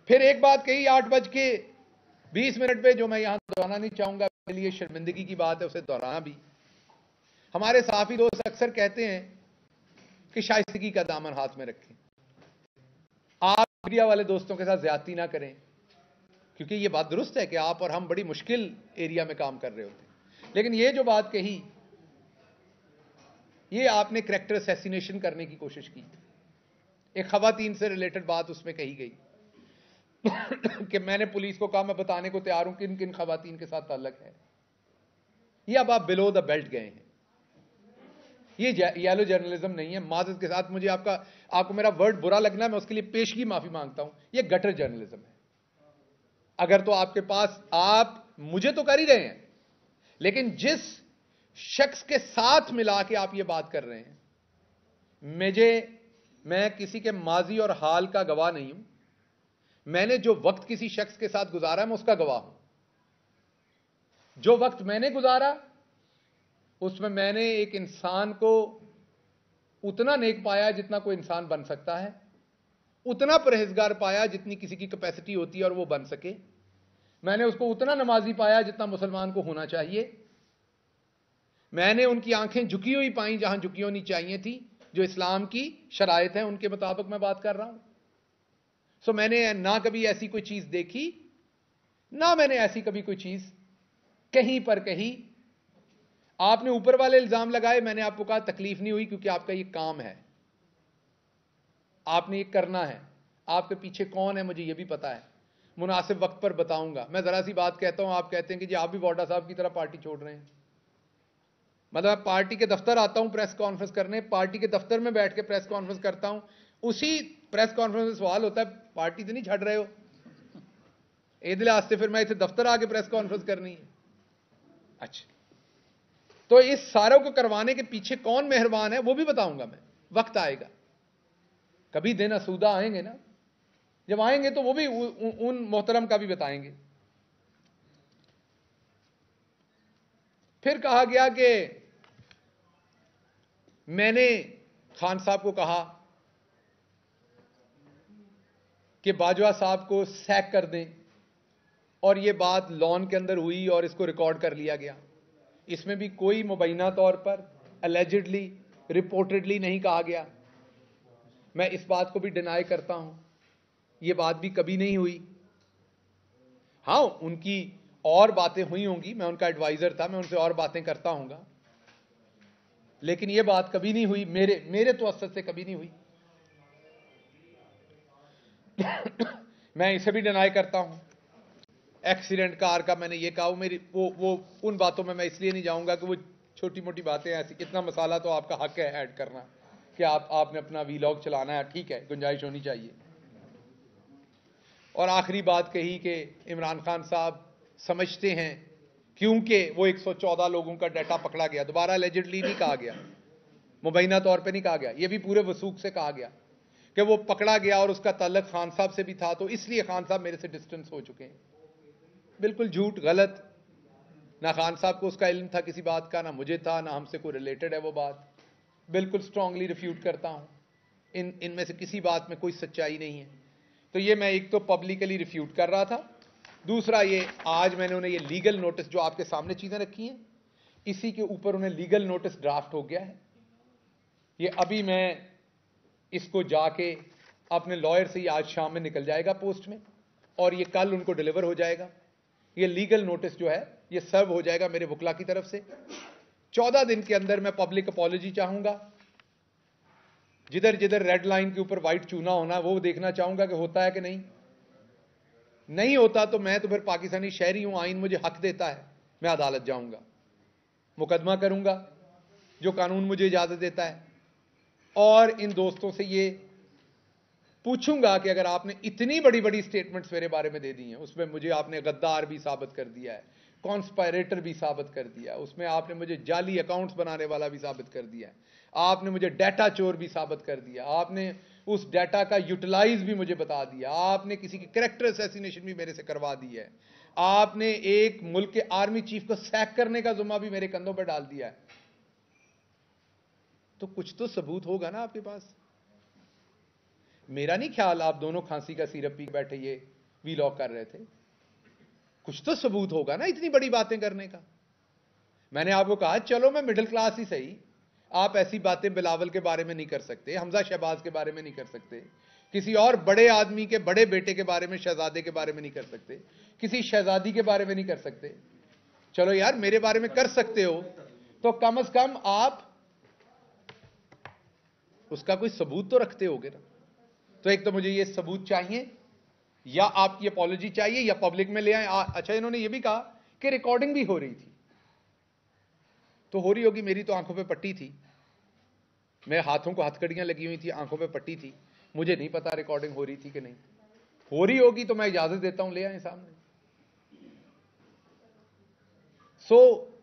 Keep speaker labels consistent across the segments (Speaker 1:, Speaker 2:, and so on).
Speaker 1: फिर एक बात कही 8:20 पे, जो मैं यहां दोहराना नहीं चाहूंगा, मेरे लिए शर्मिंदगी की बात है उसे दोहराना भी। हमारे साफी दोस्त अक्सर कहते हैं कि शाइस्तगी का दामन हाथ में रखें, आप मीडिया वाले दोस्तों के साथ ज्यादती ना करें, क्योंकि ये बात दुरुस्त है कि आप और हम बड़ी मुश्किल एरिया में काम कर रहे होते हैं। लेकिन ये जो बात कही, ये आपने कैरेक्टर असैसिनेशन करने की कोशिश की। एक खवातीन से रिलेटेड बात उसमें कही गई कि मैंने पुलिस को कहा मैं बताने को तैयार हूं किन किन खवातीन के साथ ताल्लुक है। ये अब आप बिलो द बेल्ट गए हैं, ये येलो जर्नलिज्म नहीं है। माजरत के साथ, मुझे आपको मेरा वर्ड बुरा लगना है, मैं उसके लिए पेशगी माफी मांगता हूं। ये गटर जर्नलिज्म है। अगर तो आपके पास, आप मुझे तो कर ही रहे हैं, लेकिन जिस शख्स के साथ मिला के आप ये बात कर रहे हैं, मैं किसी के माजी और हाल का गवाह नहीं हूं। मैंने जो वक्त किसी शख्स के साथ गुजारा, मैं उसका गवाह हूं। जो वक्त मैंने गुजारा, उसमें मैंने एक इंसान को उतना नेक पाया जितना कोई इंसान बन सकता है, उतना परहेजगार पाया जितनी किसी की कैपेसिटी होती है और वो बन सके। मैंने उसको उतना नमाजी पाया जितना मुसलमान को होना चाहिए। मैंने उनकी आंखें झुकी हुई पाई जहां झुकी होनी चाहिए थी, जो इस्लाम की शराइत है उनके मुताबिक मैं बात कर रहा हूं। सो मैंने ना कभी ऐसी कोई चीज देखी, ना मैंने ऐसी कभी कोई चीज कहीं पर कही। आपने ऊपर वाले इल्जाम लगाए, मैंने आपको कहा तकलीफ नहीं हुई, क्योंकि आपका ये काम है, आपने ये करना है। आपके पीछे कौन है मुझे ये भी पता है, मुनासिब वक्त पर बताऊंगा। मैं जरा सी बात कहता हूं, आप कहते हैं कि जी आप भी वाडा साहब की तरह पार्टी छोड़ रहे हैं। मतलब पार्टी के दफ्तर आता हूं प्रेस कॉन्फ्रेंस करने, पार्टी के दफ्तर में बैठ के प्रेस कॉन्फ्रेंस करता हूं, उसी प्रेस कॉन्फ्रेंस में सवाल होता है पार्टी तो नहीं छड़ रहे हो। ईद लिहाज फिर मैं इसे दफ्तर आके प्रेस कॉन्फ्रेंस करनी है। अच्छा, तो इस सारों को करवाने के पीछे कौन मेहरबान है वो भी बताऊंगा मैं, वक्त आएगा। कभी दिन असूदा आएंगे ना, जब आएंगे तो वो भी उन मोहतरम का भी बताएंगे। फिर कहा गया कि मैंने खान साहब को कहा कि बाजवा साहब को सैक कर दें, और यह बात लॉन के अंदर हुई और इसको रिकॉर्ड कर लिया गया। इसमें भी कोई मुबैना तौर पर अलेजिडली, रिपोर्टेडली नहीं कहा गया। मैं इस बात को भी डिनाई करता हूं, यह बात भी कभी नहीं हुई। हां, उनकी और बातें हुई होंगी, मैं उनका एडवाइजर था, मैं उनसे और बातें करता हूंगा, लेकिन यह बात कभी नहीं हुई, मेरे तो असर से कभी नहीं हुई। मैं इसे भी डिनाई करता हूं। एक्सीडेंट कार का मैंने ये कहा, मेरी वो उन बातों में मैं इसलिए नहीं जाऊंगा कि वो छोटी मोटी बातें ऐसी, इतना मसाला तो आपका हक है ऐड करना कि आपने अपना वीलॉग चलाना है, ठीक है, गुंजाइश होनी चाहिए। और आखिरी बात कही कि इमरान खान साहब समझते हैं, क्योंकि वो 114 लोगों का डाटा पकड़ा गया, दोबारा एलिजिडली नहीं कहा गया, मुबैना तौर पे नहीं कहा गया, ये भी पूरे वसूख से कहा गया कि वो पकड़ा गया और उसका ताल्लुक खान साहब से भी था, तो इसलिए खान साहब मेरे से डिस्टेंस हो चुके हैं। बिल्कुल झूठ, गलत। ना खान साहब को उसका इल्म था किसी बात का, ना मुझे था, ना हमसे कोई रिलेटेड है वो बात। बिल्कुल स्ट्रांगली रिफ्यूट करता हूं, इनमें से किसी बात में कोई सच्चाई नहीं है। तो ये मैं एक तो पब्लिकली रिफ्यूट कर रहा था, दूसरा ये आज मैंने उन्हें ये लीगल नोटिस, जो आपके सामने चीजें रखी हैं, इसी के ऊपर उन्हें लीगल नोटिस ड्राफ्ट हो गया है। ये अभी मैं इसको जाके अपने लॉयर से ही आज शाम में निकल जाएगा पोस्ट में, और ये कल उनको डिलीवर हो जाएगा। ये लीगल नोटिस जो है ये सर्व हो जाएगा मेरे वकला की तरफ से। 14 दिन के अंदर मैं पब्लिक अपॉलॉजी चाहूंगा। जिधर जिधर रेड लाइन के ऊपर व्हाइट चूना होना, वो देखना चाहूंगा कि होता है कि नहीं होता तो मैं तो फिर पाकिस्तानी शहरी हूं, आइन मुझे हक देता है, मैं अदालत जाऊंगा, मुकदमा करूंगा जो कानून मुझे इजाजत देता है, और इन दोस्तों से ये पूछूंगा कि अगर आपने इतनी बड़ी बड़ी स्टेटमेंट्स मेरे बारे में दे दी हैं, उसमें मुझे आपने गद्दार भी साबित कर दिया है, कॉन्स्पायरेटर भी साबित कर दिया है, उसमें आपने मुझे जाली अकाउंट्स बनाने वाला भी साबित कर दिया है, आपने मुझे डाटा चोर भी साबित कर दिया, आपने उस डाटा का यूटिलाइज भी मुझे बता दिया, आपने किसी की कैरेक्टर असैसिनेशन भी मेरे से करवा दी है, आपने एक मुल्क के आर्मी चीफ को सैक करने का जुम्मा भी मेरे कंधों पर डाल दिया है, तो कुछ तो सबूत होगा ना आपके पास। मेरा नहीं ख्याल आप दोनों खांसी का सिरप पी बैठे ये वीलॉग कर रहे थे। कुछ तो सबूत होगा ना इतनी बड़ी बातें करने का। मैंने आपको कहा चलो मैं मिडिल क्लास ही सही, आप ऐसी बातें बिलावल के बारे में नहीं कर सकते, हमजा शहबाज के बारे में नहीं कर सकते, किसी और बड़े आदमी के बड़े बेटे के बारे में, शहजादे के बारे में नहीं कर सकते, किसी शहजादी के बारे में नहीं कर सकते। चलो यार मेरे बारे में कर सकते हो तो कम से कम आप उसका कोई सबूत तो रखते होगे ना। तो एक तो मुझे ये सबूत चाहिए, या आपकी अपॉलॉजी चाहिए, या पब्लिक में ले आए। अच्छा इन्होंने ये भी कहा कि रिकॉर्डिंग भी हो रही थी, तो हो रही होगी, मेरी तो आंखों पे पट्टी थी, मेरे हाथों को हथकड़ियां लगी हुई थी, आंखों पे पट्टी थी, मुझे नहीं पता रिकॉर्डिंग हो रही थी कि नहीं। हो रही होगी तो मैं इजाजत देता हूं, ले आए सामने।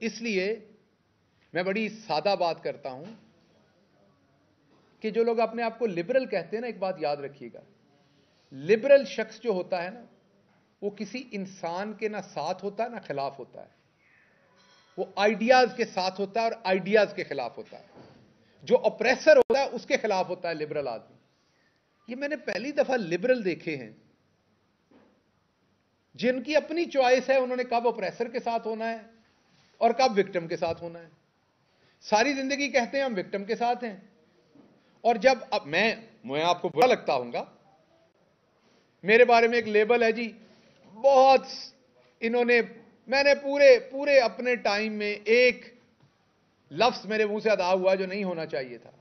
Speaker 1: इसलिए मैं बड़ी सादा बात करता हूं कि जो लोग अपने आप को लिबरल कहते हैं ना, एक बात याद रखिएगा, लिबरल शख्स जो होता है ना, वो किसी इंसान के ना साथ होता है ना खिलाफ होता है, वो आइडियाज के साथ होता है और आइडियाज के खिलाफ होता है। जो ऑप्रेसर होता है उसके खिलाफ होता है लिबरल आदमी। ये मैंने पहली दफा लिबरल देखे हैं जिनकी अपनी चॉइस है, उन्होंने कब ऑप्रेसर के साथ होना है और कब विक्टिम के साथ होना है। सारी जिंदगी कहते हैं हम विक्टिम के साथ हैं, और जब अब मैं आपको बुरा लगता हूंगा, मेरे बारे में एक लेबल है जी, बहुत इन्होंने, मैंने पूरे अपने टाइम में एक लफ्ज मेरे मुंह से अदा हुआ जो नहीं होना चाहिए था,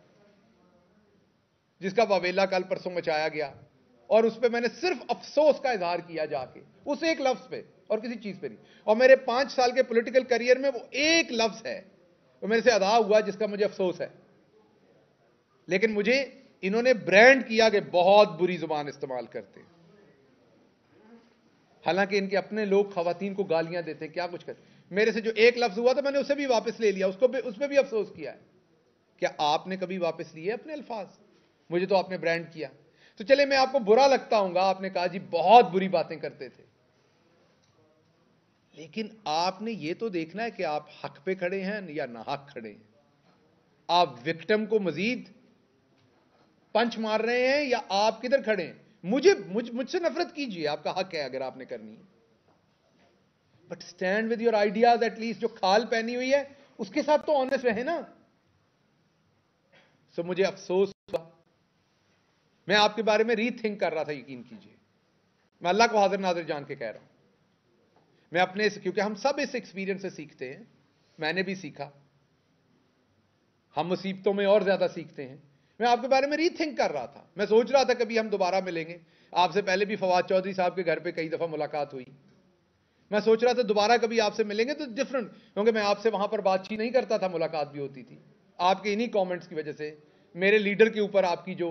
Speaker 1: जिसका वावेला कल परसों मचाया गया, और उस पर मैंने सिर्फ अफसोस का इजहार किया जाके, उस एक लफ्ज पे और किसी चीज पे नहीं। और मेरे 5 साल के पॉलिटिकल करियर में वो एक लफ्ज है वो मेरे से अदा हुआ जिसका मुझे अफसोस है। लेकिन मुझे इन्होंने ब्रांड किया कि बहुत बुरी जुबान इस्तेमाल करते, हालांकि इनके अपने लोग खवातीन को गालियां देते, क्या कुछ करते। मेरे से जो एक लफ्ज हुआ था मैंने उसे भी वापस ले लिया, उस पर भी अफसोस किया है। क्या आपने कभी वापस लिए अपने अल्फाज? मुझे तो आपने ब्रांड किया। तो चले मैं आपको बुरा लगता हूंगा, आपने कहा जी बहुत बुरी बातें करते थे, लेकिन आपने ये तो देखना है कि आप हक पे खड़े हैं या नाहक खड़े हैं। आप विक्टिम को मजीद पंच मार रहे हैं या आप किधर खड़े हैं? मुझसे नफरत कीजिए, आपका हक है अगर आपने करनी है, but stand with your ideas. At least जो खाल पहनी हुई है उसके साथ तो ऑनेस्ट रहे ना। सो मुझे अफसोस हुआ, मैं आपके बारे में रीथिंक कर रहा था, यकीन कीजिए, मैं अल्लाह को हाजिर नाजिर जान के कह रहा हूं। मैं अपने, क्योंकि हम सब इस एक्सपीरियंस से सीखते हैं, मैंने भी सीखा, हम मुसीबतों में और ज्यादा सीखते हैं। मैं आपके बारे में रीथिंक कर रहा था, मैं सोच रहा था कभी हम दोबारा मिलेंगे। आपसे पहले भी फवाद चौधरी साहब के घर पे कई दफा मुलाकात हुई, मैं सोच रहा था दोबारा कभी आपसे मिलेंगे तो डिफरेंट, क्योंकि मैं आपसे वहां पर बातचीत नहीं करता था, मुलाकात भी होती थी। आपके इन्हीं कमेंट्स की वजह से, मेरे लीडर के ऊपर आपकी जो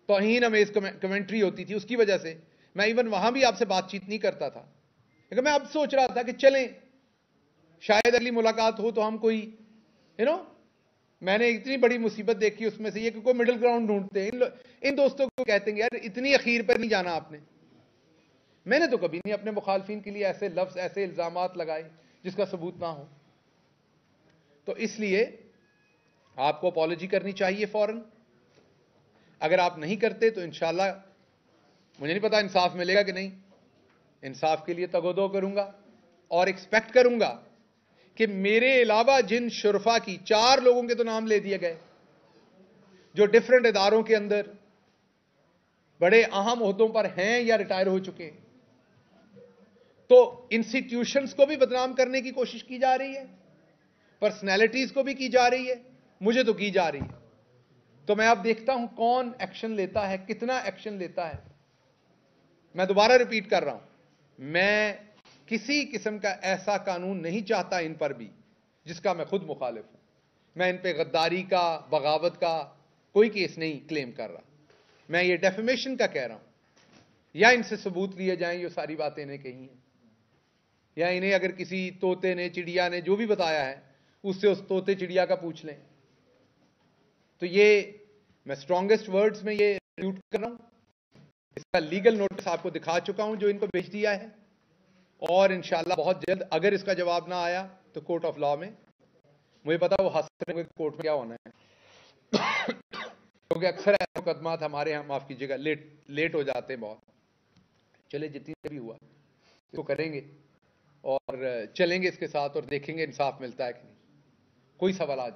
Speaker 1: तौहीन अमेज कमेंट्री होती थी उसकी वजह से मैं इवन वहां भी आपसे बातचीत नहीं करता था। लेकिन मैं अब सोच रहा था कि चलें शायद अगली मुलाकात हो तो हम कोई मैंने इतनी बड़ी मुसीबत देखी उसमें से ये कि कोई मिडिल ग्राउंड ढूंढते हैं। इन दोस्तों को कहते हैं यार इतनी अखीर पर नहीं जाना आपने। मैंने तो कभी नहीं अपने मुखालफिन के लिए ऐसे लफ्ज, ऐसे इल्जामात लगाए जिसका सबूत ना हो। तो इसलिए आपको अपॉलॉजी करनी चाहिए फौरन। अगर आप नहीं करते तो इंशाल्लाह, मुझे नहीं पता इंसाफ मिलेगा कि नहीं, इंसाफ के लिए तगोदो करूंगा और एक्सपेक्ट करूंगा कि मेरे अलावा जिन शुरफा की, 4 लोगों के तो नाम ले दिए गए जो डिफरेंट इदारों के अंदर बड़े अहम ओहदों पर हैं या रिटायर हो चुके हैं, तो इंस्टीट्यूशंस को भी बदनाम करने की कोशिश की जा रही है, पर्सनैलिटीज को भी की जा रही है, मुझे तो की जा रही है। तो मैं अब देखता हूं कौन एक्शन लेता है, कितना एक्शन लेता है। मैं दोबारा रिपीट कर रहा हूं, मैं किसी किस्म का ऐसा कानून नहीं चाहता इन पर भी जिसका मैं खुद मुखालिफ हूं। मैं इन पे गद्दारी का, बगावत का कोई केस नहीं क्लेम कर रहा, मैं ये डेफेमेशन का कह रहा हूं। या इनसे सबूत लिए जाएं ये सारी बातें इन्हें कही हैं, या इन्हें अगर किसी तोते ने, चिड़िया ने जो भी बताया है उससे उस तोते चिड़िया का पूछ लें। तो ये मैं स्ट्रॉन्गेस्ट वर्ड्स में ये रिप्यूट कर रहा हूं। इसका लीगल नोटिस आपको दिखा चुका हूं जो इनको भेज दिया है, और इंशाल्लाह बहुत जल्द अगर इसका जवाब ना आया तो कोर्ट ऑफ लॉ में, मुझे पता वो हंस रहे होंगे कोर्ट में क्या होना है क्योंकि अक्सर ऐसे मुकदमात हमारे यहाँ, माफ कीजिएगा, लेट हो जाते हैं बहुत। चले, जितनी देर भी हुआ इसको करेंगे और चलेंगे इसके साथ और देखेंगे इंसाफ मिलता है कि नहीं। कोई सवाल आज